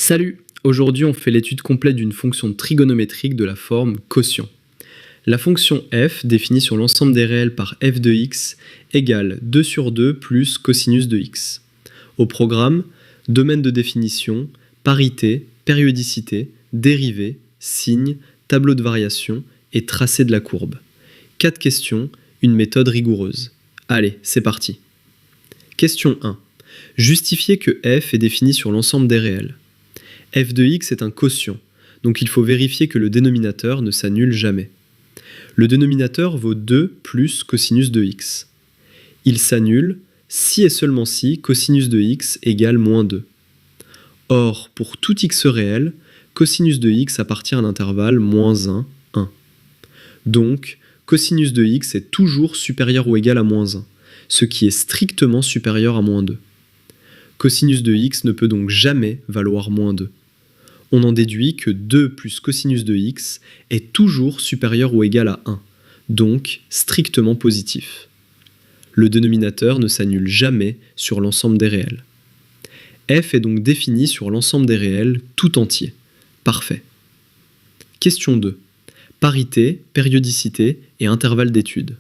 Salut! Aujourd'hui, on fait l'étude complète d'une fonction trigonométrique de la forme quotient. La fonction f, définie sur l'ensemble des réels par f de x, égale 2 sur 2 plus cosinus de x. Au programme, domaine de définition, parité, périodicité, dérivée, signe, tableau de variation et tracé de la courbe. 4 questions, une méthode rigoureuse. Allez, c'est parti. Question 1. Justifier que f est défini sur l'ensemble des réels. F de x est un quotient, donc il faut vérifier que le dénominateur ne s'annule jamais. Le dénominateur vaut 2 plus cosinus de x. Il s'annule si et seulement si cosinus de x égale moins 2. Or, pour tout x réel, cosinus de x appartient à l'intervalle moins 1, 1. Donc, cosinus de x est toujours supérieur ou égal à moins 1, ce qui est strictement supérieur à moins 2. Cosinus de x ne peut donc jamais valoir moins 2. On en déduit que 2 plus cosinus de x est toujours supérieur ou égal à 1, donc strictement positif. Le dénominateur ne s'annule jamais sur l'ensemble des réels. F est donc défini sur l'ensemble des réels tout entier. Parfait. Question 2. Parité, périodicité et intervalle d'étude.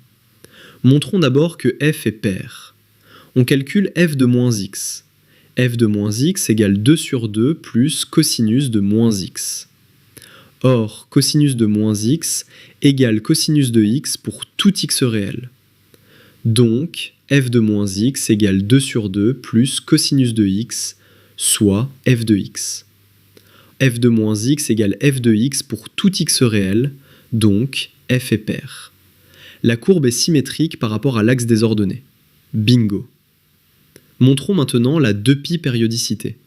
Montrons d'abord que f est pair. On calcule f de moins x. F de moins x égale 2 sur 2 plus cosinus de moins x. Or, cosinus de moins x égale cosinus de x pour tout x réel. Donc, f de moins x égale 2 sur 2 plus cosinus de x, soit f de x. F de moins x égale f de x pour tout x réel, donc f est pair. La courbe est symétrique par rapport à l'axe des ordonnées. Bingo! Montrons maintenant la 2π périodicité.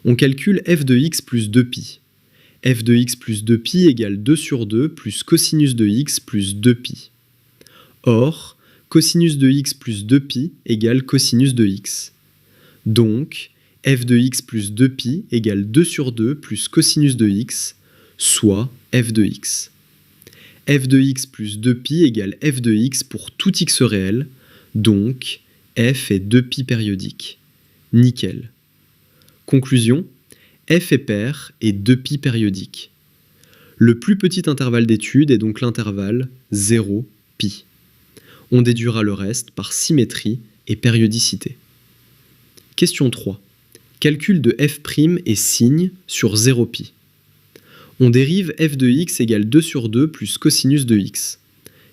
On calcule f de x plus 2π. F de x plus 2π égale 2 sur 2 plus cosinus de x plus 2π. Or, cosinus de x plus 2π égale cosinus de x. Donc, f de x plus 2π égale 2 sur 2 plus cosinus de x, soit f de x. F de x plus 2π égale f de x pour tout x réel, donc f est 2π périodique. Nickel. Conclusion, f est pair et 2π périodique. Le plus petit intervalle d'étude est donc l'intervalle 0π. On déduira le reste par symétrie et périodicité. Question 3. Calcul de f' et signe sur 0π. On dérive f de x égale 2 sur 2 plus cosinus de x.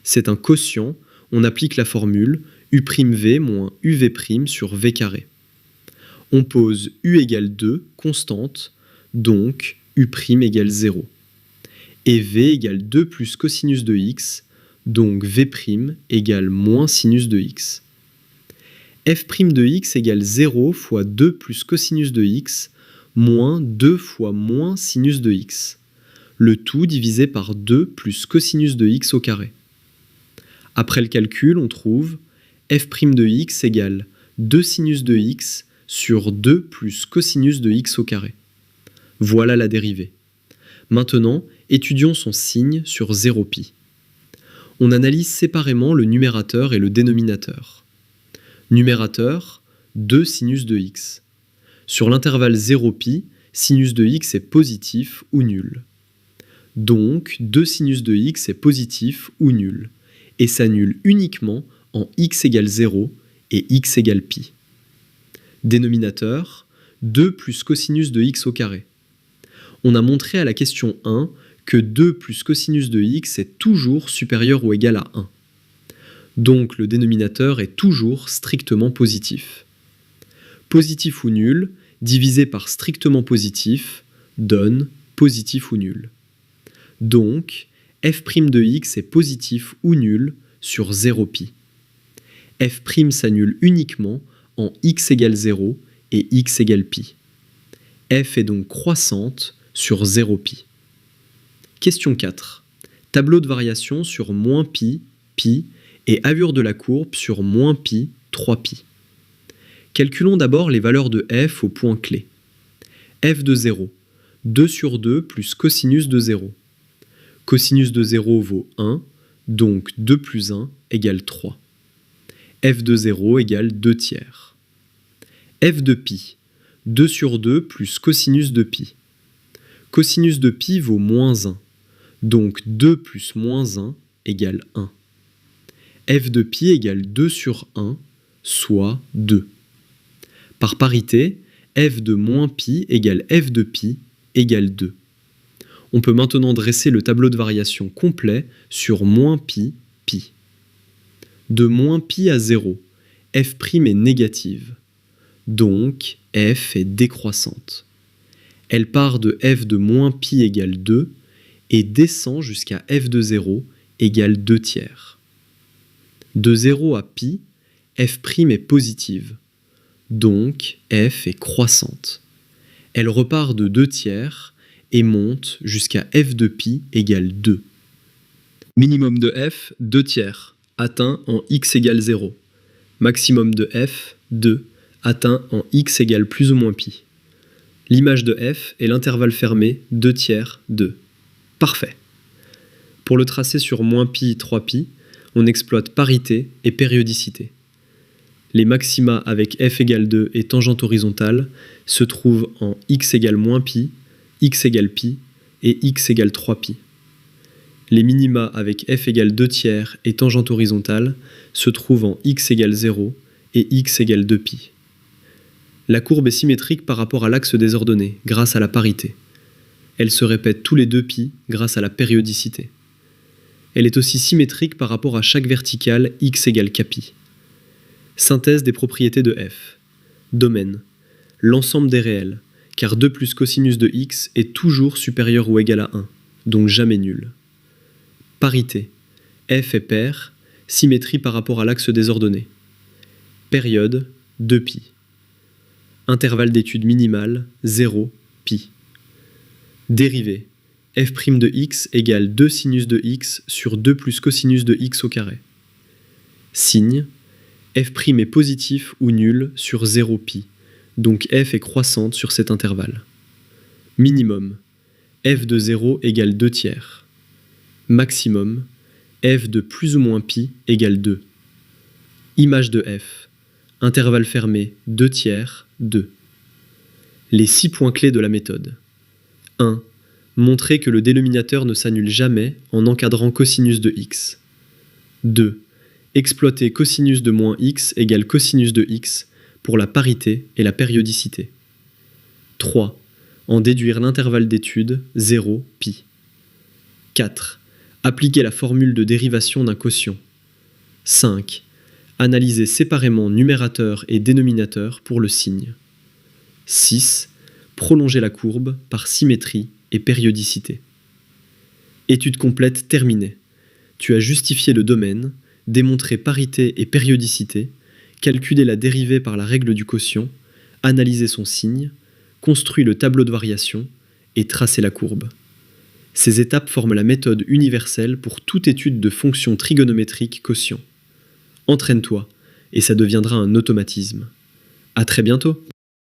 C'est un quotient, on applique la formule u'v moins uv' sur v carré. On pose u égale 2, constante, donc u' égale 0. Et v égale 2 plus cosinus de x, donc v' égale moins sinus de x. F' de x égale 0 fois 2 plus cosinus de x, moins 2 fois moins sinus de x. Le tout divisé par 2 plus cosinus de x au carré. Après le calcul, on trouve f' de x égale 2 sinus de x sur 2 plus cosinus de x au carré. Voilà la dérivée. Maintenant, étudions son signe sur 0π. On analyse séparément le numérateur et le dénominateur. Numérateur, 2 sinus de x. Sur l'intervalle 0π, sinus de x est positif ou nul. Donc, 2 sinus de x est positif ou nul, et s'annule uniquement en x égale 0 et x égale π. Dénominateur, 2 plus cosinus de x au carré. On a montré à la question 1 que 2 plus cosinus de x est toujours supérieur ou égal à 1. Donc le dénominateur est toujours strictement positif. Positif ou nul, divisé par strictement positif, donne positif ou nul. Donc, f' de x est positif ou nul sur 0π. F' s'annule uniquement en x égale 0 et x égale π. F est donc croissante sur 0π. Question 4. Tableau de variation sur moins π, π et allure de la courbe sur moins π, 3π. Calculons d'abord les valeurs de f au point clé. F de 0, 2 sur 2 plus cosinus de 0. Cosinus de 0 vaut 1, donc 2 plus 1 égale 3. F de 0 égale 2 tiers. F de π, 2 sur 2 plus cosinus de pi. Cosinus de pi vaut moins 1, donc 2 plus moins 1 égale 1. f de pi égale 2 sur 1, soit 2. Par parité, f de moins pi égale f de pi égale 2. On peut maintenant dresser le tableau de variation complet sur moins pi, pi. De moins pi à 0, f' est négative, donc f est décroissante. Elle part de f de moins pi égale 2 et descend jusqu'à f de 0 égale 2 tiers. De 0 à pi, f' est positive, donc f est croissante. Elle repart de 2 tiers et monte jusqu'à f de pi égale 2. Minimum de f, 2 tiers, atteint en x égale 0. Maximum de f, 2, atteint en x égale plus ou moins pi. L'image de f est l'intervalle fermé 2 tiers, 2. Parfait. Pour le tracer sur moins pi, 3pi, on exploite parité et périodicité. Les maxima avec f égale 2 et tangente horizontale se trouvent en x égale moins pi, x égale pi et x égale 3pi. Les minima avec f égale 2 tiers et tangente horizontale se trouvent en x égale 0 et x égale 2pi. La courbe est symétrique par rapport à l'axe des ordonnées grâce à la parité. Elle se répète tous les 2pi grâce à la périodicité. Elle est aussi symétrique par rapport à chaque verticale x égale kpi. Synthèse des propriétés de f. Domaine. L'ensemble des réels, car 2 plus cosinus de x est toujours supérieur ou égal à 1, donc jamais nul. Parité. F est pair, symétrie par rapport à l'axe des ordonnées. Période, 2pi. Intervalle d'étude minimale, 0, pi. Dérivée. f' de x égale 2 sinus de x sur 2 plus cosinus de x au carré. Signe. f' est positif ou nul sur 0 pi, donc f est croissante sur cet intervalle. Minimum. f de 0 égale 2 tiers. Maximum. f de plus ou moins pi égale 2. Image de f. Intervalle fermé 2 tiers, 2. Les 6 points clés de la méthode. 1. Montrer que le dénominateur ne s'annule jamais en encadrant cosinus de x. 2. Exploiter cosinus de moins x égale cosinus de x pour la parité et la périodicité. 3. En déduire l'intervalle d'étude 0, pi. 4. Appliquer la formule de dérivation d'un quotient. 5. Analyser séparément numérateur et dénominateur pour le signe. 6. Prolonger la courbe par symétrie et périodicité. Étude complète terminée. Tu as justifié le domaine, démontré parité et périodicité, calculé la dérivée par la règle du quotient, analysé son signe, construit le tableau de variation et tracé la courbe. Ces étapes forment la méthode universelle pour toute étude de fonctions trigonométriques quotient. Entraîne-toi et ça deviendra un automatisme. À très bientôt!